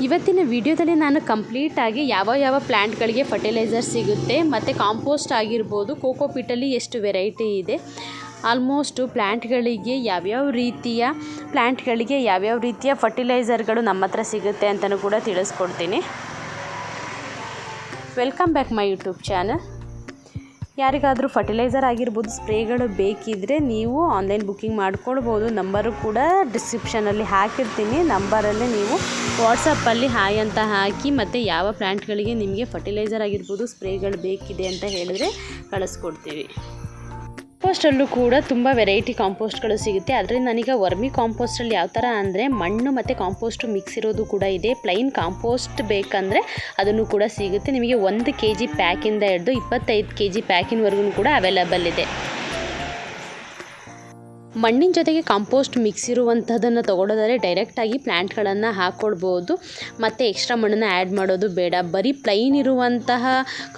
ಇವತ್ತಿನ ವಿಡಿಯೋದಲ್ಲಿ ನಾನು ಕಂಪ್ಲೀಟಾಗಿ ಯಾವ ಪ್ಲ್ಯಾಂಟ್ಗಳಿಗೆ ಫರ್ಟಿಲೈಸರ್ ಸಿಗುತ್ತೆ ಮತ್ತು ಕಾಂಪೋಸ್ಟ್ ಆಗಿರ್ಬೋದು, ಕೋಕೋಪೀಟಲ್ಲಿ ಎಷ್ಟು ವೆರೈಟಿ ಇದೆ, ಆಲ್ಮೋಸ್ಟು ಪ್ಲ್ಯಾಂಟ್ಗಳಿಗೆ ಯಾವ್ಯಾವ ರೀತಿಯ ಫರ್ಟಿಲೈಸರ್ಗಳು ನಮ್ಮ ಹತ್ರ ಸಿಗುತ್ತೆ ಅಂತಲೂ ಕೂಡ ತಿಳಿಸ್ಕೊಡ್ತೀನಿ. Welcome back my YouTube channel. ಯಾರಿಗಾದರೂ ಫರ್ಟಿಲೈಸರ್ ಆಗಿರ್ಬೋದು, ಸ್ಪ್ರೇಗಳು ಬೇಕಿದ್ದರೆ ನೀವು ಆನ್ಲೈನ್ ಬುಕ್ಕಿಂಗ್ ಮಾಡ್ಕೊಳ್ಬೋದು. ನಂಬರು ಕೂಡ ಡಿಸ್ಕ್ರಿಪ್ಷನಲ್ಲಿ ಹಾಕಿರ್ತೀನಿ. ನಂಬರಲ್ಲಿ ನೀವು ವಾಟ್ಸಪ್ಪಲ್ಲಿ ಹಾಯ್ ಅಂತ ಹಾಕಿ ಮತ್ತು ಯಾವ ಪ್ಲ್ಯಾಂಟ್ಗಳಿಗೆ ನಿಮಗೆ ಫರ್ಟಿಲೈಸರ್ ಆಗಿರ್ಬೋದು, ಸ್ಪ್ರೇಗಳು ಬೇಕಿದೆ ಅಂತ ಹೇಳಿದ್ರೆ ಕಳಿಸ್ಕೊಡ್ತೀವಿ. ಕಾಂಪೋಸ್ಟಲ್ಲೂ ಕೂಡ ತುಂಬ ವೆರೈಟಿ ಕಾಂಪೋಸ್ಟ್ಗಳು ಸಿಗುತ್ತೆ. ಅದರಿಂದ ನಾನೀಗ ವರ್ಮಿ ಕಾಂಪೋಸ್ಟಲ್ಲಿ ಯಾವ ಥರ ಅಂದರೆ ಮಣ್ಣು ಮತ್ತು ಕಾಂಪೋಸ್ಟು ಮಿಕ್ಸ್ ಇರೋದು ಕೂಡ ಇದೆ. ಪ್ಲೈನ್ ಕಾಂಪೋಸ್ಟ್ ಬೇಕಂದರೆ ಅದನ್ನು ಕೂಡ ಸಿಗುತ್ತೆ. ನಿಮಗೆ 1 kg ಪ್ಯಾಕಿಂದ ಹಿಡಿದು 25 kg ಪ್ಯಾಕಿನವರೆಗೂ ಕೂಡ ಅವೈಲಬಲ್ ಇದೆ. ಮಣ್ಣಿನ ಜೊತೆಗೆ ಕಾಂಪೋಸ್ಟ್ ಮಿಕ್ಸ್ ಇರುವಂಥದ್ದನ್ನು ತೊಗೊಳೋದಾದರೆ ಡೈರೆಕ್ಟಾಗಿ ಪ್ಲ್ಯಾಂಟ್ಗಳನ್ನು ಹಾಕ್ಕೊಳ್ಬೋದು. ಮತ್ತು ಎಕ್ಸ್ಟ್ರಾ ಮಣ್ಣನ್ನು ಆ್ಯಡ್ ಮಾಡೋದು ಬೇಡ. ಬರೀ ಪ್ಲೈನ್ ಇರುವಂತಹ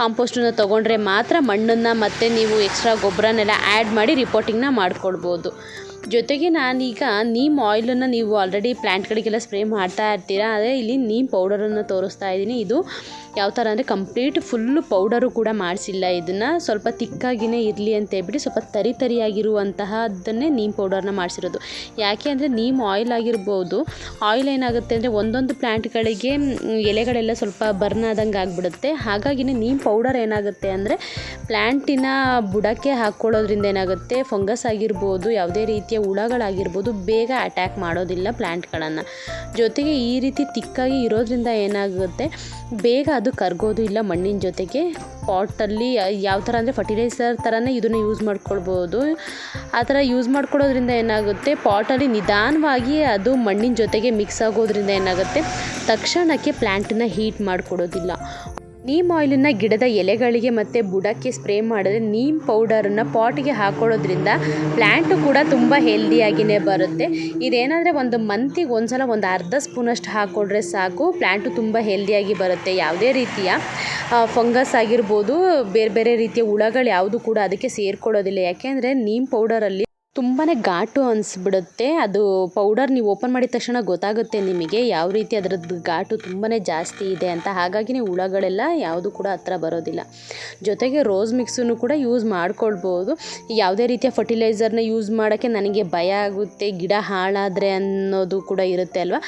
ಕಾಂಪೋಸ್ಟನ್ನು ತೊಗೊಂಡ್ರೆ ಮಾತ್ರ ಮಣ್ಣನ್ನು ಮತ್ತು ನೀವು ಎಕ್ಸ್ಟ್ರಾ ಗೊಬ್ಬರನೆಲ್ಲ ಆ್ಯಡ್ ಮಾಡಿ ರಿಪೋರ್ಟಿಂಗ್ನ ಮಾಡ್ಕೊಳ್ಬೋದು. ಜೊತೆಗೆ ನಾನೀಗ ನೀಮ್ ಆಯಿಲನ್ನು ನೀವು ಆಲ್ರೆಡಿ ಪ್ಲ್ಯಾಂಟ್ಗಳಿಗೆಲ್ಲ ಸ್ಪ್ರೇ ಮಾಡ್ತಾ ಇರ್ತೀರ. ಅದೇ ಇಲ್ಲಿ ನೀಮ್ ಪೌಡರನ್ನು ತೋರಿಸ್ತಾ ಇದ್ದೀನಿ. ಇದು ಯಾವ ಥರ ಅಂದರೆ ಕಂಪ್ಲೀಟ್ ಫುಲ್ಲು ಪೌಡರು ಕೂಡ ಮಾಡಿಸಿಲ್ಲ. ಇದನ್ನು ಸ್ವಲ್ಪ ತಿಕ್ಕಾಗಿಯೇ ಇರಲಿ ಅಂತ ಹೇಳ್ಬಿಟ್ಟು ಸ್ವಲ್ಪ ತರಿಯಾಗಿರುವಂತಹದ್ದನ್ನೇ ನೀಮ್ ಪೌಡರ್ನ ಮಾಡಿಸಿರೋದು. ಯಾಕೆ ಅಂದರೆ ನೀಮ್ ಆಯಿಲ್ ಆಗಿರ್ಬೋದು, ಆಯಿಲ್ ಏನಾಗುತ್ತೆ ಅಂದರೆ ಒಂದೊಂದು ಪ್ಲ್ಯಾಂಟ್ಗಳಿಗೆ ಎಲೆಗಳೆಲ್ಲ ಸ್ವಲ್ಪ ಬರ್ನ್ ಆದಂಗೆ ಆಗಿಬಿಡುತ್ತೆ. ಹಾಗಾಗಿನೇ ನೀಮ್ ಪೌಡರ್ ಏನಾಗುತ್ತೆ ಅಂದರೆ ಪ್ಲ್ಯಾಂಟಿನ ಬುಡಕ್ಕೆ ಹಾಕ್ಕೊಳ್ಳೋದ್ರಿಂದ ಏನಾಗುತ್ತೆ, ಫಂಗಸ್ ಆಗಿರ್ಬೋದು, ಯಾವುದೇ ರೀತಿಯ ಹುಳಗಳಾಗಿರ್ಬೋದು ಬೇಗ ಅಟ್ಯಾಕ್ ಮಾಡೋದಿಲ್ಲ ಪ್ಲ್ಯಾಂಟ್ಗಳನ್ನು. ಜೊತೆಗೆ ಈ ರೀತಿ ತಿಕ್ಕಾಗಿ ಇರೋದ್ರಿಂದ ಏನಾಗುತ್ತೆ, ಬೇಗ ಅದು ಕರಗೋದು ಇಲ್ಲ ಮಣ್ಣಿನ ಜೊತೆಗೆ. ಪಾಟಲ್ಲಿ ಯಾವ ಥರ ಅಂದರೆ ಫರ್ಟಿಲೈಸರ್ ಥರನೇ ಇದನ್ನು ಯೂಸ್ ಮಾಡ್ಕೊಳ್ಬೋದು. ಆ ಥರ ಯೂಸ್ ಮಾಡ್ಕೊಳ್ಳೋದ್ರಿಂದ ಏನಾಗುತ್ತೆ, ಪಾಟಲ್ಲಿ ನಿಧಾನವಾಗಿ ಅದು ಮಣ್ಣಿನ ಜೊತೆಗೆ ಮಿಕ್ಸ್ ಆಗೋದ್ರಿಂದ ಏನಾಗುತ್ತೆ, ತಕ್ಷಣಕ್ಕೆ ಪ್ಲ್ಯಾಂಟನ್ನು ಹೀಟ್ ಮಾಡಿಕೊಡೋದಿಲ್ಲ. ನೀಮ್ ಆಯಿಲನ್ನು ಗಿಡದ ಎಲೆಗಳಿಗೆ ಮತ್ತು ಬುಡಕ್ಕೆ ಸ್ಪ್ರೇ ಮಾಡಿದ್ರೆ ನೀಮ್ ಪೌಡರನ್ನು ಪಾಟಿಗೆ ಹಾಕೊಳ್ಳೋದ್ರಿಂದ ಪ್ಲ್ಯಾಂಟು ಕೂಡ ತುಂಬ ಹೆಲ್ದಿಯಾಗಿಯೇ ಬರುತ್ತೆ. ಇದೇನಾದರೆ ಒಂದು ಮಂತಿಗೆ ಒಂದ್ಸಲ ಒಂದು ಅರ್ಧ ಸ್ಪೂನಷ್ಟು ಹಾಕ್ಕೊಂಡ್ರೆ ಸಾಕು, ಪ್ಲ್ಯಾಂಟು ತುಂಬ ಹೆಲ್ದಿಯಾಗಿ ಬರುತ್ತೆ. ಯಾವುದೇ ರೀತಿಯ ಫಂಗಸ್ ಆಗಿರ್ಬೋದು, ಬೇರೆ ರೀತಿಯ ಹುಳಗಳು ಯಾವುದು ಕೂಡ ಅದಕ್ಕೆ ಸೇರ್ಕೊಳ್ಳೋದಿಲ್ಲ. ಯಾಕೆಂದರೆ ನೀಮ್ ಪೌಡರಲ್ಲಿ ತುಂಬಾ ಘಾಟು ಅನಿಸ್ಬಿಡುತ್ತೆ. ಅದು ಪೌಡರ್ ನೀವು ಓಪನ್ ಮಾಡಿದ ತಕ್ಷಣ ಗೊತ್ತಾಗುತ್ತೆ ನಿಮಗೆ ಯಾವ ರೀತಿ ಅದರದ್ದು ಘಾಟು ತುಂಬಾ ಜಾಸ್ತಿ ಇದೆ ಅಂತ. ಹಾಗಾಗಿನೇ ಹುಳಗಳೆಲ್ಲ ಯಾವುದು ಕೂಡ ಹತ್ರ ಬರೋದಿಲ್ಲ. ಜೊತೆಗೆ ರೋಸ್ ಮಿಕ್ಸನ್ನು ಕೂಡ ಯೂಸ್ ಮಾಡ್ಕೊಳ್ಬೋದು. ಯಾವುದೇ ರೀತಿಯ ಫರ್ಟಿಲೈಸರ್ನ ಯೂಸ್ ಮಾಡೋಕ್ಕೆ ನನಗೆ ಭಯ ಆಗುತ್ತೆ, ಗಿಡ ಹಾಳಾದರೆ ಅನ್ನೋದು ಕೂಡ ಇರುತ್ತೆ ಅಲ್ವಾ.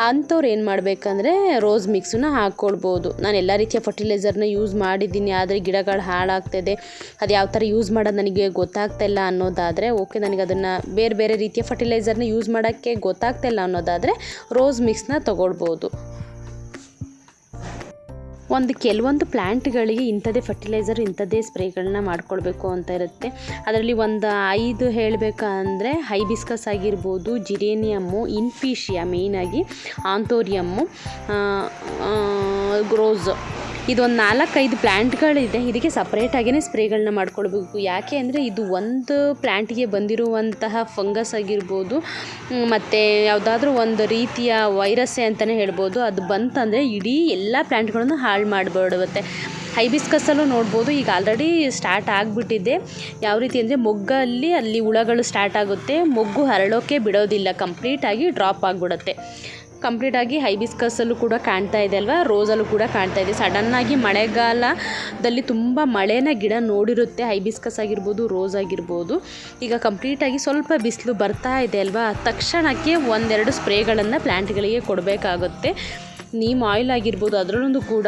ಅಂಥವ್ರು ಏನು ಮಾಡಬೇಕಂದ್ರೆ ರೋಸ್ ಮಿಕ್ಸನ್ನ ಹಾಕ್ಕೊಳ್ಬೋದು. ನಾನು ಎಲ್ಲ ರೀತಿಯ ಫರ್ಟಿಲೈಸರ್ನ ಯೂಸ್ ಮಾಡಿದ್ದೀನಿ, ಆದರೆ ಗಿಡಗಳು ಹಾಳಾಗ್ತಾಯಿದೆ, ಅದು ಯಾವ ಥರ ಯೂಸ್ ಮಾಡೋದು ನನಗೆ ಗೊತ್ತಾಗ್ತಾಯಿಲ್ಲ ಅನ್ನೋದಾದರೆ ಓಕೆ, ನನಗೆ ಅದನ್ನು ಬೇರೆ ರೀತಿಯ ಫರ್ಟಿಲೈಸರ್ನ ಯೂಸ್ ಮಾಡೋಕ್ಕೆ ಗೊತ್ತಾಗ್ತಾಯಿಲ್ಲ ಅನ್ನೋದಾದರೆ ರೋಸ್ ಮಿಕ್ಸ್ನ ತೊಗೊಳ್ಬೋದು. ಕೆಲವೊಂದು ಪ್ಲ್ಯಾಂಟ್ಗಳಿಗೆ ಇಂಥದ್ದೇ ಫರ್ಟಿಲೈಸರ್, ಇಂಥದ್ದೇ ಸ್ಪ್ರೇಗಳನ್ನ ಮಾಡ್ಕೊಳ್ಬೇಕು ಅಂತ ಇರುತ್ತೆ. ಅದರಲ್ಲಿ ಒಂದು 5 ಹೇಳಬೇಕಂದ್ರೆ ಹೈಬಿಸ್ಕಸ್ ಆಗಿರ್ಬೋದು, ಜಿರೇನಿಯಮ್ಮು, ಇನ್ಫಿಷಿಯಾ, ಮೇಯ್ನಾಗಿ ಆಂಥೋರಿಯಮ್ಮು, ರೋಸ್, ಇದೊಂದು 4-5 ಪ್ಲ್ಯಾಂಟ್ಗಳಿದೆ. ಇದಕ್ಕೆ ಸಪ್ರೇಟಾಗಿಯೇ ಸ್ಪ್ರೇಗಳನ್ನ ಮಾಡ್ಕೊಳ್ಬೇಕು. ಯಾಕೆ ಅಂದರೆ ಇದು ಒಂದು ಪ್ಲ್ಯಾಂಟಿಗೆ ಬಂದಿರುವಂತಹ ಫಂಗಸ್ ಆಗಿರ್ಬೋದು, ಮತ್ತು ಯಾವುದಾದ್ರೂ ಒಂದು ರೀತಿಯ ವೈರಸ್ಸೇ ಅಂತಲೇ ಹೇಳ್ಬೋದು. ಅದು ಬಂತಂದರೆ ಇಡೀ ಎಲ್ಲ ಪ್ಲ್ಯಾಂಟ್ಗಳನ್ನು ಹಾಳು ಮಾಡಿಬಿಡುತ್ತೆ. ಹೈಬಿಸ್ಕಸ್ಸಲ್ಲೂ ನೋಡ್ಬೋದು, ಈಗ ಆಲ್ರೆಡಿ ಸ್ಟಾರ್ಟ್ ಆಗಿಬಿಟ್ಟಿದೆ. ಯಾವ ರೀತಿ ಅಂದರೆ ಅಲ್ಲಿ ಹುಳಗಳು ಸ್ಟಾರ್ಟ್ ಆಗುತ್ತೆ, ಮೊಗ್ಗು ಹರಳೋಕ್ಕೆ ಬಿಡೋದಿಲ್ಲ, ಕಂಪ್ಲೀಟಾಗಿ ಡ್ರಾಪ್ ಆಗಿಬಿಡುತ್ತೆ. ಕಂಪ್ಲೀಟಾಗಿ ಹೈಬಿಸ್ಕಸ್ಸಲ್ಲೂ ಕೂಡ ಕಾಣ್ತಾ ಇದೆ ಅಲ್ವಾ, ರೋಸಲ್ಲೂ ಕೂಡ ಕಾಣ್ತಾ ಇದೆ. ಸಡನ್ನಾಗಿ ಮಳೆಗಾಲದಲ್ಲಿ ತುಂಬ ಮಳೆನ ಗಿಡ ನೋಡಿರುತ್ತೆ, ಹೈಬಿಸ್ಕಸ್ ಆಗಿರ್ಬೋದು, ರೋಸ್ ಆಗಿರ್ಬೋದು. ಈಗ ಕಂಪ್ಲೀಟಾಗಿ ಸ್ವಲ್ಪ ಬಿಸಿಲು ಬರ್ತಾ ಇದೆ ಅಲ್ವಾ, ತಕ್ಷಣಕ್ಕೆ 1-2 ಸ್ಪ್ರೇಗಳನ್ನು ಪ್ಲ್ಯಾಂಟ್ಗಳಿಗೆ ಕೊಡಬೇಕಾಗುತ್ತೆ. ನೀಮ್ ಆಯಿಲ್ ಆಗಿರ್ಬೋದು, ಅದರಲ್ಲೊಂದು ಕೂಡ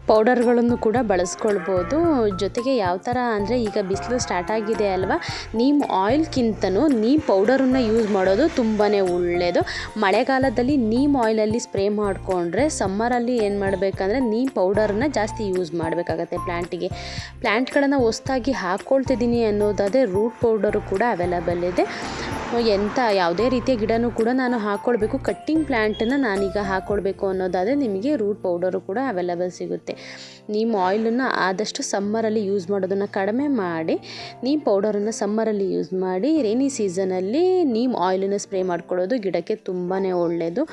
ಪೌಡರ್ಗಳನ್ನು ಕೂಡ ಬಳಸ್ಕೊಳ್ಬೋದು. ಜೊತೆಗೆ ಯಾವ ಥರ ಅಂದರೆ ಈಗ ಬಿಸಿಲು ಸ್ಟಾರ್ಟ್ ಆಗಿದೆ ಅಲ್ವಾ, ನೀಮ್ ಆಯಿಲ್ಗಿಂತನೂ ನೀಮ್ ಪೌಡರನ್ನು ಯೂಸ್ ಮಾಡೋದು ತುಂಬಾ ಒಳ್ಳೆಯದು. ಮಳೆಗಾಲದಲ್ಲಿ ನೀಮ್ ಆಯಿಲಲ್ಲಿ ಸ್ಪ್ರೇ ಮಾಡಿಕೊಂಡ್ರೆ ಸಮ್ಮರಲ್ಲಿ ಏನು ಮಾಡಬೇಕಂದ್ರೆ ನೀಮ್ ಪೌಡರನ್ನು ಜಾಸ್ತಿ ಯೂಸ್ ಮಾಡಬೇಕಾಗತ್ತೆ. ಪ್ಲ್ಯಾಂಟ್ಗಳನ್ನು ಹೊಸ್ದಾಗಿ ಹಾಕ್ಕೊಳ್ತಿದ್ದೀನಿ ಅನ್ನೋದಾದರೆ ರೂಟ್ ಪೌಡರು ಕೂಡ ಅವೈಲಬಲ್ ಇದೆ. ಯಾವುದೇ ರೀತಿಯ ಗಿಡನೂ ಕೂಡ ನಾನು ಹಾಕ್ಕೊಳ್ಬೇಕು, ಕಟ್ಟಿಂಗ್ ಪ್ಲ್ಯಾಂಟನ್ನು ನಾನೀಗ ಹಾಕ್ಕೊಳ್ಬೇಕು ಅನ್ನೋದಾದರೆ ನಿಮಗೆ ರೂಟ್ ಪೌಡರು ಕೂಡ ಅವೈಲಬಲ್ ಸಿಗುತ್ತೆ. ನೀಮ್ ಆಯಿಲನ್ನು ಆದಷ್ಟು ಸಮ್ಮರಲ್ಲಿ ಯೂಸ್ ಮಾಡೋದನ್ನು ಕಡಿಮೆ ಮಾಡಿ ನೀಮ್ ಪೌಡರನ್ನು ಸಮ್ಮರಲ್ಲಿ ಯೂಸ್ ಮಾಡಿ, ರೇನಿ ಸೀಸನಲ್ಲಿ ನೀಮ್ ಆಯಿಲನ್ನು ಸ್ಪ್ರೇ ಮಾಡ್ಕೊಳ್ಳೋದು ಗಿಡಕ್ಕೆ ತುಂಬಾ ಒಳ್ಳೆಯದು.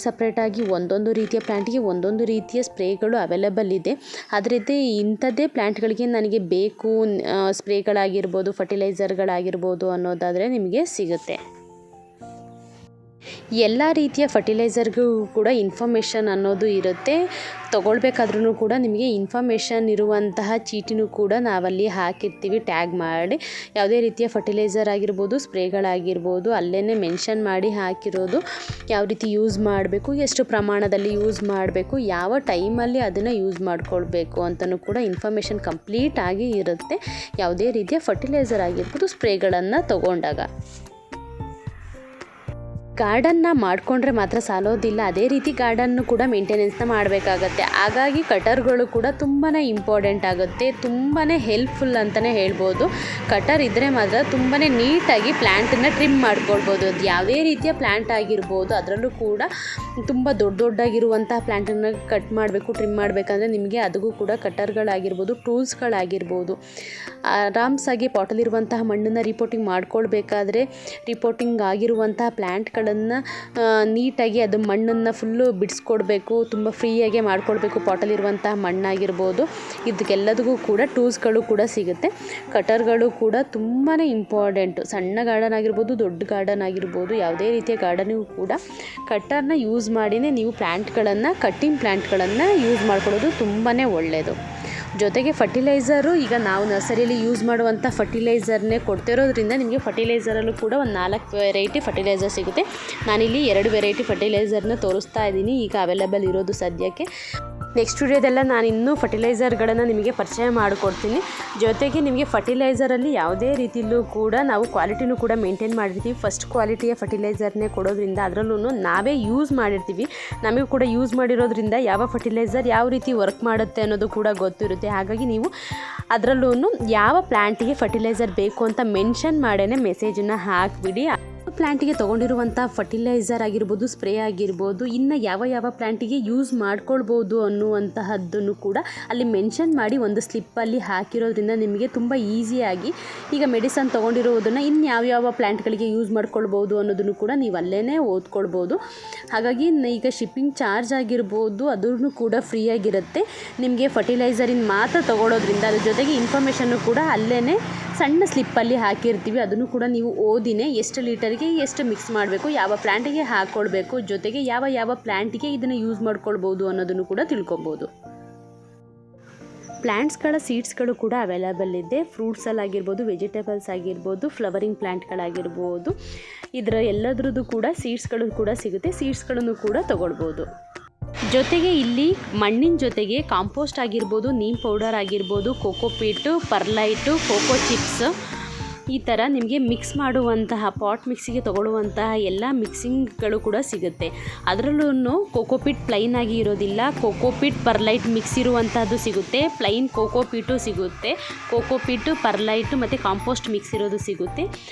ಸಪ್ರೇಟಾಗಿ ಒಂದೊಂದು ರೀತಿಯ ಪ್ಲ್ಯಾಂಟಿಗೆ ಒಂದೊಂದು ರೀತಿಯ ಸ್ಪ್ರೇಗಳು ಅವೈಲಬಲ್ ಇದೆ. ಅದರಿಂದ ಇಂಥದ್ದೇ ಪ್ಲ್ಯಾಂಟ್ಗಳಿಗೆ ನನಗೆ ಬೇಕು ಸ್ಪ್ರೇಗಳಾಗಿರ್ಬೋದು, ಫರ್ಟಿಲೈಸರ್ಗಳಾಗಿರ್ಬೋದು ಅನ್ನೋದಾದರೆ ನಿಮಗೆ ಸಿಗುತ್ತೆ. ಎಲ್ಲ ರೀತಿಯ ಫರ್ಟಿಲೈಸರ್ಗೂ ಕೂಡ ಇನ್ಫಾರ್ಮೇಷನ್ ಅನ್ನೋದು ಇರುತ್ತೆ. ತೊಗೊಳ್ಬೇಕಾದ್ರೂ ಕೂಡ ನಿಮಗೆ ಇನ್ಫಾರ್ಮೇಷನ್ ಇರುವಂತಹ ಚೀಟಿನೂ ಕೂಡ ನಾವಲ್ಲಿ ಹಾಕಿರ್ತೀವಿ ಟ್ಯಾಗ್ ಮಾಡಿ. ಯಾವುದೇ ರೀತಿಯ ಫರ್ಟಿಲೈಸರ್ ಆಗಿರ್ಬೋದು, ಸ್ಪ್ರೇಗಳಾಗಿರ್ಬೋದು, ಅಲ್ಲೇ ಮೆನ್ಷನ್ ಮಾಡಿ ಹಾಕಿರೋದು. ಯಾವ ರೀತಿ ಯೂಸ್ ಮಾಡಬೇಕು, ಎಷ್ಟು ಪ್ರಮಾಣದಲ್ಲಿ ಯೂಸ್ ಮಾಡಬೇಕು, ಯಾವ ಟೈಮಲ್ಲಿ ಅದನ್ನು ಯೂಸ್ ಮಾಡ್ಕೊಳ್ಬೇಕು ಅಂತಲೂ ಕೂಡ ಇನ್ಫಾರ್ಮೇಷನ್ ಕಂಪ್ಲೀಟ್ ಆಗಿ ಇರುತ್ತೆ. ಯಾವುದೇ ರೀತಿಯ ಫರ್ಟಿಲೈಸರ್ ಆಗಿರ್ಬೋದು, ಸ್ಪ್ರೇಗಳನ್ನು ತೊಗೊಂಡಾಗ ಗಾರ್ಡನ್ನ ಮಾಡಿಕೊಂಡ್ರೆ ಮಾತ್ರ ಸಾಲೋದಿಲ್ಲ, ಅದೇ ರೀತಿ ಗಾರ್ಡನ್ನು ಕೂಡ ಮೇಂಟೆನೆನ್ಸ್ನ ಮಾಡಬೇಕಾಗತ್ತೆ. ಹಾಗಾಗಿ ಕಟರ್ಗಳು ಕೂಡ ತುಂಬಾ ಇಂಪಾರ್ಟೆಂಟ್ ಆಗುತ್ತೆ, ತುಂಬಾ ಹೆಲ್ಪ್ಫುಲ್ ಅಂತಲೇ ಹೇಳ್ಬೋದು. ಕಟರ್ ಇದ್ದರೆ ಮಾತ್ರ ತುಂಬಾ ನೀಟಾಗಿ ಪ್ಲ್ಯಾಂಟನ್ನು ಟ್ರಿಮ್ ಮಾಡ್ಕೊಳ್ಬೋದು. ಅದು ಯಾವುದೇ ರೀತಿಯ ಪ್ಲ್ಯಾಂಟ್ ಆಗಿರ್ಬೋದು, ಅದರಲ್ಲೂ ಕೂಡ ತುಂಬ ದೊಡ್ಡದಾಗಿರುವಂತಹ ಪ್ಲ್ಯಾಂಟನ್ನು ಕಟ್ ಮಾಡಬೇಕು, ಟ್ರಿಮ್ ಮಾಡಬೇಕಂದ್ರೆ ನಿಮಗೆ ಅದಕ್ಕೂ ಕೂಡ ಕಟರ್ಗಳಾಗಿರ್ಬೋದು, ಟೂಲ್ಸ್ಗಳಾಗಿರ್ಬೋದು. ಆರಾಮ್ಸಾಗಿ ಪಾಟಲ್ಲಿರುವಂತಹ ಮಣ್ಣನ್ನು ರಿಪೋರ್ಟಿಂಗ್ ಮಾಡ್ಕೊಳ್ಬೇಕಾದ್ರೆ ರಿಪೋರ್ಟಿಂಗ್ ಆಗಿರುವಂತಹ ಪ್ಲ್ಯಾಂಟ್ಗಳನ್ನು ನೀಟಾಗಿ ಅದು ಮಣ್ಣನ್ನು ಫುಲ್ಲು ಬಿಡಿಸ್ಕೊಡ್ಬೇಕು, ತುಂಬ ಫ್ರೀಯಾಗಿ ಮಾಡ್ಕೊಳ್ಬೇಕು. ಪಾಟಲ್ಲಿರುವಂತಹ ಮಣ್ಣಾಗಿರ್ಬೋದು, ಇದಕ್ಕೆಲ್ಲದಕ್ಕೂ ಕೂಡ ಟೂಲ್ಸ್ಗಳು ಕೂಡ ಸಿಗುತ್ತೆ. ಕಟರ್ಗಳು ಕೂಡ ತುಂಬಾ ಇಂಪಾರ್ಟೆಂಟು. ಸಣ್ಣ ಗಾರ್ಡನ್ ಆಗಿರ್ಬೋದು, ದೊಡ್ಡ ಗಾರ್ಡನ್ ಆಗಿರ್ಬೋದು, ಯಾವುದೇ ರೀತಿಯ ಗಾರ್ಡನಿಗೂ ಕೂಡ ಕಟರ್ನ ಯೂಸ್ ಮಾಡಿನೇ ನೀವು ಕಟ್ಟಿಂಗ್ ಪ್ಲ್ಯಾಂಟ್ಗಳನ್ನು ಯೂಸ್ ಮಾಡ್ಕೊಳ್ಳೋದು ತುಂಬಾ ಒಳ್ಳೆಯದು. ಜೊತೆಗೆ ಫರ್ಟಿಲೈಸರು ಈಗ ನಾವು ನರ್ಸರಿಯಲ್ಲಿ ಯೂಸ್ ಮಾಡುವಂಥ ಫರ್ಟಿಲೈಸರ್ನೇ ಕೊಡ್ತಿರೋದ್ರಿಂದ ನಿಮಗೆ ಫರ್ಟಿಲೈಸರಲ್ಲೂ ಕೂಡ ಒಂದು 4 ವೆರೈಟಿ ಫರ್ಟಿಲೈಸರ್ ಸಿಗುತ್ತೆ. ನಾನಿಲ್ಲಿ 2 ವೆರೈಟಿ ಫರ್ಟಿಲೈಸರ್ನ ತೋರಿಸ್ತಾ ಇದ್ದೀನಿ ಈಗ ಅವೈಲೇಬಲ್ ಇರೋದು ಸದ್ಯಕ್ಕೆ. ನೆಕ್ಸ್ಟ್ ವಿಡಿಯೋದೆಲ್ಲ ನಾನು ಇನ್ನೂ ಫರ್ಟಿಲೈಸರ್ಗಳನ್ನು ನಿಮಗೆ ಪರಿಚಯ ಮಾಡಿಕೊಡ್ತೀನಿ. ಜೊತೆಗೆ ನಿಮಗೆ ಫರ್ಟಿಲೈಸರಲ್ಲಿ ಯಾವುದೇ ರೀತಿಯಲ್ಲೂ ಕೂಡ ನಾವು ಕ್ವಾಲಿಟಿನೂ ಕೂಡ ಮೇಂಟೈನ್ ಮಾಡಿರ್ತೀವಿ. ಫಸ್ಟ್ ಕ್ವಾಲಿಟಿಯ ಫರ್ಟಿಲೈಸರ್ನೇ ಕೊಡೋದ್ರಿಂದ ಅದರಲ್ಲೂ ನಾವೇ ಯೂಸ್ ಮಾಡಿರ್ತೀವಿ. ನಮಗೂ ಕೂಡ ಯೂಸ್ ಮಾಡಿರೋದ್ರಿಂದ ಯಾವ ಫರ್ಟಿಲೈಸರ್ ಯಾವ ರೀತಿ ವರ್ಕ್ ಮಾಡುತ್ತೆ ಅನ್ನೋದು ಕೂಡ ಗೊತ್ತಿರುತ್ತೆ. ಹಾಗಾಗಿ ನೀವು ಅದರಲ್ಲೂ ಯಾವ ಪ್ಲ್ಯಾಂಟಿಗೆ ಫರ್ಟಿಲೈಸರ್ ಬೇಕು ಅಂತ ಮೆನ್ಷನ್ ಮಾಡೇ ಮೆಸೇಜನ್ನು ಹಾಕಿಬಿಡಿ. ಪ್ಲ್ಯಾಂಟಿಗೆ ತೊಗೊಂಡಿರುವಂಥ ಫರ್ಟಿಲೈಸರ್ ಆಗಿರ್ಬೋದು, ಸ್ಪ್ರೇ ಆಗಿರ್ಬೋದು, ಇನ್ನು ಯಾವ ಪ್ಲ್ಯಾಂಟಿಗೆ ಯೂಸ್ ಮಾಡ್ಕೊಳ್ಬೋದು ಅನ್ನುವಂತಹದ್ದನ್ನು ಕೂಡ ಅಲ್ಲಿ ಮೆನ್ಷನ್ ಮಾಡಿ ಒಂದು ಸ್ಲಿಪ್ಪಲ್ಲಿ ಹಾಕಿರೋದ್ರಿಂದ ನಿಮಗೆ ತುಂಬ ಈಸಿಯಾಗಿ ಈಗ ಮೆಡಿಸನ್ ತೊಗೊಂಡಿರೋದನ್ನು ಇನ್ನು ಯಾವ ಪ್ಲ್ಯಾಂಟ್ಗಳಿಗೆ ಯೂಸ್ ಮಾಡ್ಕೊಳ್ಬೋದು ಅನ್ನೋದನ್ನು ಕೂಡ ನೀವು ಅಲ್ಲೇ ಓದ್ಕೊಳ್ಬೋದು. ಹಾಗಾಗಿ ಈಗ ಶಿಪ್ಪಿಂಗ್ ಚಾರ್ಜ್ ಆಗಿರ್ಬೋದು ಅದನ್ನು ಕೂಡ ಫ್ರೀಯಾಗಿರುತ್ತೆ. ನಿಮಗೆ ಫರ್ಟಿಲೈಸರಿನ ಮಾತ್ರ ತೊಗೊಳೋದ್ರಿಂದ ಅದ್ರ ಜೊತೆಗೆ ಇನ್ಫಾರ್ಮೇಷನ್ನು ಕೂಡ ಅಲ್ಲೇ ಸಣ್ಣ ಸ್ಲಿಪ್ಪಲ್ಲಿ ಹಾಕಿರ್ತೀವಿ. ಅದನ್ನು ಕೂಡ ನೀವು ಓದಿನೇ ಎಷ್ಟು ಲೀಟರ್ಗೆ ಎಷ್ಟು ಮಿಕ್ಸ್ ಮಾಡಬೇಕು, ಯಾವ ಪ್ಲ್ಯಾಂಟಿಗೆ ಹಾಕ್ಕೊಳ್ಬೇಕು, ಜೊತೆಗೆ ಯಾವ ಪ್ಲ್ಯಾಂಟಿಗೆ ಇದನ್ನು ಯೂಸ್ ಮಾಡ್ಕೊಳ್ಬೋದು ಅನ್ನೋದನ್ನು ಕೂಡ ತಿಳ್ಕೊಬೋದು. ಪ್ಲ್ಯಾಂಟ್ಸ್ಗಳ ಸೀಡ್ಸ್ಗಳು ಕೂಡ ಅವೈಲೇಬಲ್ ಇದೆ. ಫ್ರೂಟ್ಸಲ್ಲಾಗಿರ್ಬೋದು, ವೆಜಿಟೇಬಲ್ಸ್ ಆಗಿರ್ಬೋದು, ಫ್ಲವರಿಂಗ್ ಪ್ಲ್ಯಾಂಟ್ಗಳಾಗಿರ್ಬೋದು, ಇದರ ಎಲ್ಲದ್ರದ್ದು ಕೂಡ ಸೀಡ್ಸ್ಗಳು ಕೂಡ ಸಿಗುತ್ತೆ. ಸೀಡ್ಸ್ಗಳನ್ನು ಕೂಡ ತೊಗೊಳ್ಬೋದು. ಜೊತೆಗೆ ಇಲ್ಲಿ ಮಣ್ಣಿನ ಜೊತೆಗೆ ಕಾಂಪೋಸ್ಟ್ ಆಗಿರ್ಬೋದು, ನೀಮ್ ಪೌಡರ್ ಆಗಿರ್ಬೋದು, ಕೋಕೋಪೀಟು, ಪರ್ಲೈಟು, ಕೋಕೋ ಚಿಪ್ಸ್, ಈ ಥರ ನಿಮಗೆ ಮಿಕ್ಸ್ ಮಾಡುವಂತಹ ಪಾಟ್ ಮಿಕ್ಸಿಗೆ ತೊಗೊಳ್ಳುವಂತಹ ಎಲ್ಲ ಮಿಕ್ಸಿಂಗ್ಗಳು ಕೂಡ ಸಿಗುತ್ತೆ. ಅದರಲ್ಲೂ ಕೋಕೋಪೀಟ್ ಪ್ಲೈನ್ ಆಗಿ ಇರೋದಿಲ್ಲ, ಕೋಕೋಪೀಟ್ ಪರ್ಲೈಟ್ ಮಿಕ್ಸ್ ಇರುವಂತಹದ್ದು ಸಿಗುತ್ತೆ, ಪ್ಲೈನ್ ಕೋಕೋಪೀಟು ಸಿಗುತ್ತೆ, ಕೋಕೋಪೀಟು ಪರ್ಲೈಟು ಮತ್ತು ಕಾಂಪೋಸ್ಟ್ ಮಿಕ್ಸ್ ಇರೋದು ಸಿಗುತ್ತೆ.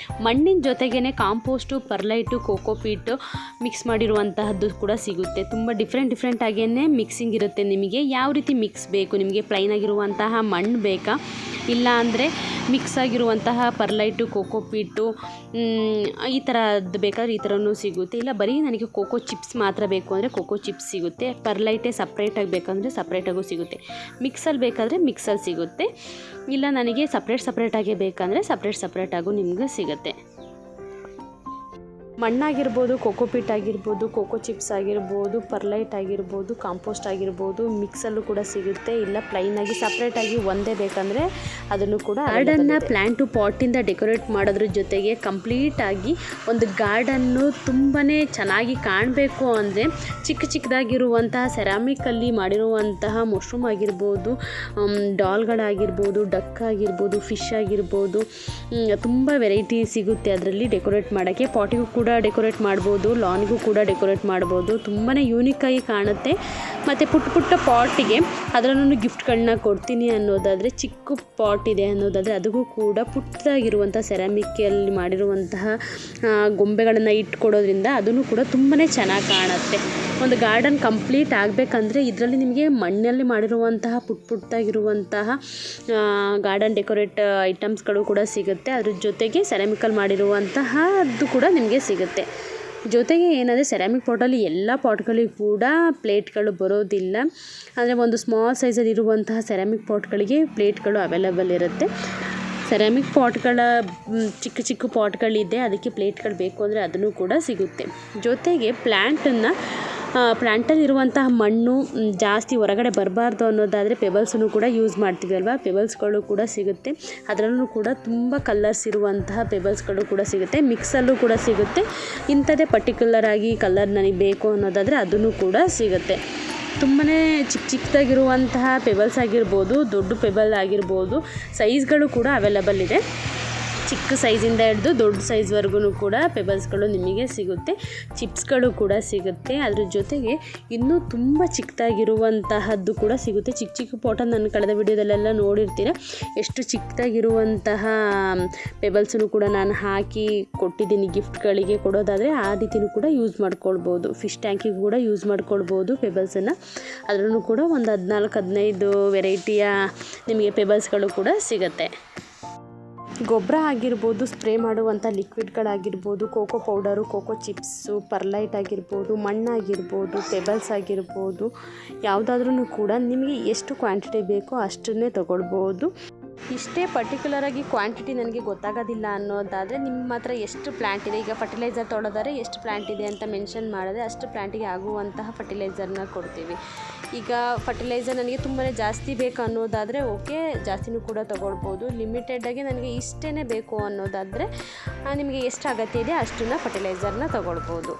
ಮಣ್ಣಿನ ಜೊತೆಗೇ ಕಾಂಪೋಸ್ಟು, ಪರ್ಲೈಟು, ಕೋಕೋಪೀಟು ಮಿಕ್ಸ್ ಮಾಡಿರುವಂತಹದ್ದು ಕೂಡ ಸಿಗುತ್ತೆ. ತುಂಬ ಡಿಫ್ರೆಂಟ್ ಆಗೇ ಮಿಕ್ಸಿಂಗ್ ಇರುತ್ತೆ. ನಿಮಗೆ ಯಾವ ರೀತಿ ಮಿಕ್ಸ್ ಬೇಕು, ನಿಮಗೆ ಪ್ಲೈನ್ ಆಗಿರುವಂತಹ ಮಣ್ಣು ಬೇಕಾ, ಇಲ್ಲ ಅಂದರೆ ಮಿಕ್ಸ್ ಆಗಿರುವಂತಹ ಪರ್ಲೈಟು, ಕೋಕೋಪೀಟು ಈ ಥರದ್ದು ಬೇಕಾದ್ರೆ ಈ ಥರನೂ ಸಿಗುತ್ತೆ. ಇಲ್ಲ ಬರೀ ನನಗೆ ಕೋಕೋ ಚಿಪ್ಸ್ ಮಾತ್ರ ಬೇಕು ಅಂದರೆ ಕೋಕೋ ಚಿಪ್ಸ್ ಸಿಗುತ್ತೆ. ಪರ್ಲೈಟೇ ಸಪ್ರೇಟಾಗಿ ಬೇಕಂದರೆ ಸಪ್ರೇಟಾಗೂ ಸಿಗುತ್ತೆ. ಮಿಕ್ಸಲ್ಲಿ ಬೇಕಾದರೆ ಮಿಕ್ಸಲ್ಲಿ ಸಿಗುತ್ತೆ. ಇಲ್ಲ ನನಗೆ ಸಪ್ರೇಟಾಗೇ ಬೇಕಂದರೆ ಸಪ್ರೇಟಾಗೂ ನಿಮಗೆ ಸಿಗುತ್ತೆ. ಮಣ್ಣಾಗಿರ್ಬೋದು, ಕೋಕೋಪೀಟ್ ಆಗಿರ್ಬೋದು, ಕೋಕೋ ಚಿಪ್ಸ್ ಆಗಿರ್ಬೋದು, ಪರ್ಲೈಟ್ ಆಗಿರ್ಬೋದು, ಕಾಂಪೋಸ್ಟ್ ಆಗಿರ್ಬೋದು, ಮಿಕ್ಸಲ್ಲೂ ಕೂಡ ಸಿಗುತ್ತೆ. ಇಲ್ಲ ಪ್ಲೈನಾಗಿ ಸಪ್ರೇಟಾಗಿ ಒಂದೇ ಬೇಕಂದರೆ ಅದನ್ನು ಕೂಡ. ಗಾರ್ಡನ್ನ ಪ್ಲ್ಯಾಂಟು ಪಾಟಿಂದ ಡೆಕೋರೇಟ್ ಮಾಡೋದ್ರ ಜೊತೆಗೆ ಕಂಪ್ಲೀಟಾಗಿ ಒಂದು ಗಾರ್ಡನ್ನು ತುಂಬಾ ಚೆನ್ನಾಗಿ ಕಾಣಬೇಕು ಅಂದರೆ ಚಿಕ್ಕದಾಗಿರುವಂತಹ ಸೆರಾಮಿಕಲ್ಲಿ ಮಾಡಿರುವಂತಹ ಮಶ್ರೂಮ್ ಆಗಿರ್ಬೋದು, ಡಾಲ್ಗಳಾಗಿರ್ಬೋದು, ಡಕ್ ಆಗಿರ್ಬೋದು, ಫಿಶ್ ಆಗಿರ್ಬೋದು, ತುಂಬ ವೆರೈಟಿ ಸಿಗುತ್ತೆ ಅದರಲ್ಲಿ ಡೆಕೋರೇಟ್ ಮಾಡೋಕ್ಕೆ. ಪಾಟಿಗೂ ಕೂಡ ಡೆಕೋರೇಟ್ ಮಾಡ್ಬೋದು, ಲಾನ್ಗೂ ಕೂಡ ಡೆಕೋರೇಟ್ ಮಾಡ್ಬೋದು. ತುಂಬಾ ಯೂನಿಕ್ಕಾಗಿ ಕಾಣುತ್ತೆ. ಮತ್ತು ಪುಟ್ಟ ಪಾಟಿಗೆ ಅದರಲ್ಲೂ ಗಿಫ್ಟ್ಗಳನ್ನ ಕೊಡ್ತೀನಿ ಅನ್ನೋದಾದರೆ, ಚಿಕ್ಕ ಪಾಟ್ ಇದೆ ಅನ್ನೋದಾದರೆ ಅದಕ್ಕೂ ಕೂಡ ಪುಟ್ಟದಾಗಿರುವಂಥ ಸೆರಾಮಿಕ್ಕಲ್ಲಿ ಮಾಡಿರುವಂತಹ ಗೊಂಬೆಗಳನ್ನು ಇಟ್ಕೊಡೋದ್ರಿಂದ ಅದನ್ನು ಕೂಡ ತುಂಬಾ ಚೆನ್ನಾಗಿ ಕಾಣುತ್ತೆ. ಒಂದು ಗಾರ್ಡನ್ ಕಂಪ್ಲೀಟ್ ಆಗಬೇಕಂದ್ರೆ ಇದರಲ್ಲಿ ನಿಮಗೆ ಮಣ್ಣಲ್ಲಿ ಮಾಡಿರುವಂತಹ ಪುಟ್ಟದಾಗಿರುವಂತಹ ಗಾರ್ಡನ್ ಡೆಕೋರೇಟ್ ಐಟಮ್ಸ್ಗಳು ಕೂಡ ಸಿಗುತ್ತೆ. ಅದ್ರ ಜೊತೆಗೆ ಸೆರಾಮಿಕಲ್ಲಿ ಮಾಡಿರುವಂತಹದ್ದು ಕೂಡ ನಿಮಗೆ ಸಿಗುತ್ತೆ. ಜೊತೆಗೆ ಏನಂದರೆ ಸೆರಾಮಿಕ್ ಪಾಟಲ್ಲಿ ಎಲ್ಲ ಪಾಟ್ಗಳಿಗೂ ಕೂಡ ಪ್ಲೇಟ್ಗಳು ಬರೋದಿಲ್ಲ. ಅಂದರೆ ಒಂದು ಸ್ಮಾಲ್ ಸೈಜಲ್ಲಿ ಇರುವಂತಹ ಸೆರಾಮಿಕ್ ಪಾಟ್ಗಳಿಗೆ ಪ್ಲೇಟ್ಗಳು ಅವೈಲೇಬಲ್ ಇರುತ್ತೆ. ಸೆರಾಮಿಕ್ ಪಾಟ್ಗಳ ಚಿಕ್ಕ ಚಿಕ್ಕ ಪಾಟ್ಗಳಿದೆ, ಅದಕ್ಕೆ ಪ್ಲೇಟ್ಗಳು ಬೇಕು ಅಂದರೆ ಅದನ್ನು ಕೂಡ ಸಿಗುತ್ತೆ. ಜೊತೆಗೆ ಪ್ಲ್ಯಾಂಟಲ್ಲಿರುವಂತಹ ಮಣ್ಣು ಜಾಸ್ತಿ ಹೊರಗಡೆ ಬರಬಾರ್ದು ಅನ್ನೋದಾದರೆ ಪೆಬಲ್ಸನ್ನು ಕೂಡ ಯೂಸ್ ಮಾಡ್ತೀವಿ ಅಲ್ವಾ, ಪೆಬಲ್ಸ್ಗಳು ಕೂಡ ಸಿಗುತ್ತೆ. ಅದರಲ್ಲೂ ಕೂಡ ತುಂಬ ಕಲರ್ಸ್ ಇರುವಂತಹ ಪೆಬಲ್ಸ್ಗಳು ಕೂಡ ಸಿಗುತ್ತೆ, ಮಿಕ್ಸಲ್ಲೂ ಕೂಡ ಸಿಗುತ್ತೆ. ಇಂಥದ್ದೇ ಪರ್ಟಿಕ್ಯುಲರ್ ಆಗಿ ಕಲರ್ ನನಗೆ ಬೇಕು ಅನ್ನೋದಾದರೆ ಅದನ್ನು ಕೂಡ ಸಿಗುತ್ತೆ. ತುಂಬಾ ಚಿಕ್ಕದಾಗಿರುವಂತಹ ಪೆಬಲ್ಸ್ ಆಗಿರ್ಬೋದು, ದೊಡ್ಡ ಪೆಬಲ್ ಆಗಿರ್ಬೋದು, ಸೈಜ್ಗಳು ಕೂಡ ಅವೈಲಬಲ್ ಇದೆ. ಚಿಕ್ಕ ಸೈಜಿಂದ ಹಿಡಿದು ದೊಡ್ಡ ಸೈಜ್ವರೆಗೂ ಕೂಡ ಪೆಬಲ್ಸ್ಗಳು ನಿಮಗೆ ಸಿಗುತ್ತೆ. ಚಿಪ್ಸ್ಗಳು ಕೂಡ ಸಿಗುತ್ತೆ. ಅದ್ರ ಜೊತೆಗೆ ಇನ್ನೂ ತುಂಬ ಚಿಕ್ಕದಾಗಿರುವಂತಹದ್ದು ಕೂಡ ಸಿಗುತ್ತೆ. ಚಿಕ್ಕ ಚಿಕ್ಕ ಪಾಟನ್ನು ನಾನು ಕಳೆದ ವಿಡಿಯೋದಲ್ಲೆಲ್ಲ ನೋಡಿರ್ತೀರ. ಎಷ್ಟು ಚಿಕ್ಕದಾಗಿರುವಂತಹ ಪೆಬಲ್ಸನ್ನು ಕೂಡ ನಾನು ಹಾಕಿ ಕೊಟ್ಟಿದ್ದೀನಿ ಗಿಫ್ಟ್ಗಳಿಗೆ ಕೊಡೋದಾದರೆ. ಆ ರೀತಿಯೂ ಕೂಡ ಯೂಸ್ ಮಾಡ್ಕೊಳ್ಬೋದು. ಫಿಶ್ ಟ್ಯಾಂಕಿಗೆ ಕೂಡ ಯೂಸ್ ಮಾಡ್ಕೊಳ್ಬೋದು ಪೆಬಲ್ಸನ್ನು. ಅದರಲ್ಲೂ ಕೂಡ ಒಂದು 14-15 ವೆರೈಟಿಯ ನಿಮಗೆ ಪೆಬಲ್ಸ್ಗಳು ಕೂಡ ಸಿಗುತ್ತೆ. ಗೊಬ್ಬರ ಆಗಿರ್ಬೋದು, ಸ್ಪ್ರೇ ಮಾಡುವಂಥ ಲಿಕ್ವಿಡ್ಗಳಾಗಿರ್ಬೋದು, coco powder, coco chips, perlite ಆಗಿರ್ಬೋದು, ಮಣ್ಣಾಗಿರ್ಬೋದು, ಪೆಬಲ್ಸ್ ಆಗಿರ್ಬೋದು, ಯಾವುದಾದ್ರೂ ಕೂಡ ನಿಮಗೆ ಎಷ್ಟು ಕ್ವಾಂಟಿಟಿ ಬೇಕೋ ಅಷ್ಟನ್ನೇ ತೊಗೊಳ್ಬೋದು. ಇಷ್ಟೇ ಪರ್ಟಿಕ್ಯುಲರಾಗಿ ಕ್ವಾಂಟಿಟಿ ನನಗೆ ಗೊತ್ತಾಗೋದಿಲ್ಲ ಅನ್ನೋದಾದರೆ ನಿಮ್ಮ ಹತ್ರ ಎಷ್ಟು ಪ್ಲ್ಯಾಂಟ್ ಇದೆ, ಈಗ ಫರ್ಟಿಲೈಸರ್ ತೊಗೊಳೋದಾದ್ರೆ ಎಷ್ಟು ಪ್ಲ್ಯಾಂಟ್ ಇದೆ ಅಂತ ಮೆನ್ಷನ್ ಮಾಡಿದ್ರೆ ಅಷ್ಟು ಪ್ಲ್ಯಾಂಟಿಗೆ ಆಗುವಂತಹ ಫರ್ಟಿಲೈಸರ್ನ ಕೊಡ್ತೀವಿ. ಈಗ ಫರ್ಟಿಲೈಸರ್ ನನಗೆ ತುಂಬಾ ಜಾಸ್ತಿ ಬೇಕು ಅನ್ನೋದಾದರೆ ಓಕೆ, ಜಾಸ್ತಿನೂ ಕೂಡ ತೊಗೊಳ್ಬೋದು. ಲಿಮಿಟೆಡಾಗಿ ನನಗೆ ಇಷ್ಟೇ ಬೇಕು ಅನ್ನೋದಾದರೆ ನಿಮಗೆ ಎಷ್ಟು ಅಗತ್ಯ ಇದೆ ಅಷ್ಟನ್ನು ಫರ್ಟಿಲೈಸರ್ನ ತೊಗೊಳ್ಬೋದು.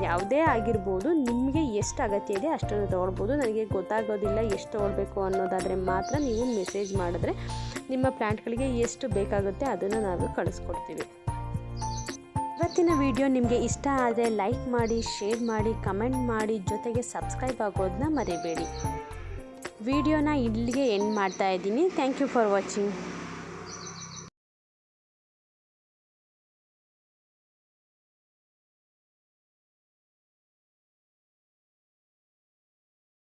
ಯಾವುದೇ ಆಗಿರ್ಬೋದು, ನಿಮಗೆ ಎಷ್ಟು ಅಗತ್ಯ ಇದೆ ಅಷ್ಟನ್ನು ತೊಗೊಳ್ಬೋದು. ನನಗೆ ಗೊತ್ತಾಗೋದಿಲ್ಲ ಎಷ್ಟು ತೊಗೊಳ್ಬೇಕು ಅನ್ನೋದಾದರೆ ಮಾತ್ರ ನೀವು ಮೆಸೇಜ್ ಮಾಡಿದ್ರೆ ನಿಮ್ಮ ಪ್ಲ್ಯಾಂಟ್ಗಳಿಗೆ ಎಷ್ಟು ಬೇಕಾಗುತ್ತೆ ಅದನ್ನು ನಾವು ಕಳಿಸ್ಕೊಡ್ತೀವಿ. ಇವತ್ತಿನ ವಿಡಿಯೋ ನಿಮಗೆ ಇಷ್ಟ ಆದರೆ ಲೈಕ್ ಮಾಡಿ, ಶೇರ್ ಮಾಡಿ, ಕಮೆಂಟ್ ಮಾಡಿ, ಜೊತೆಗೆ ಸಬ್ಸ್ಕ್ರೈಬ್ ಆಗೋದನ್ನ ಮರಿಬೇಡಿ. ವಿಡಿಯೋನ ಇಲ್ಲಿಗೆ ಎಂಡ್ ಮಾಡ್ತಾ ಇದ್ದೀನಿ. Thank you for watching.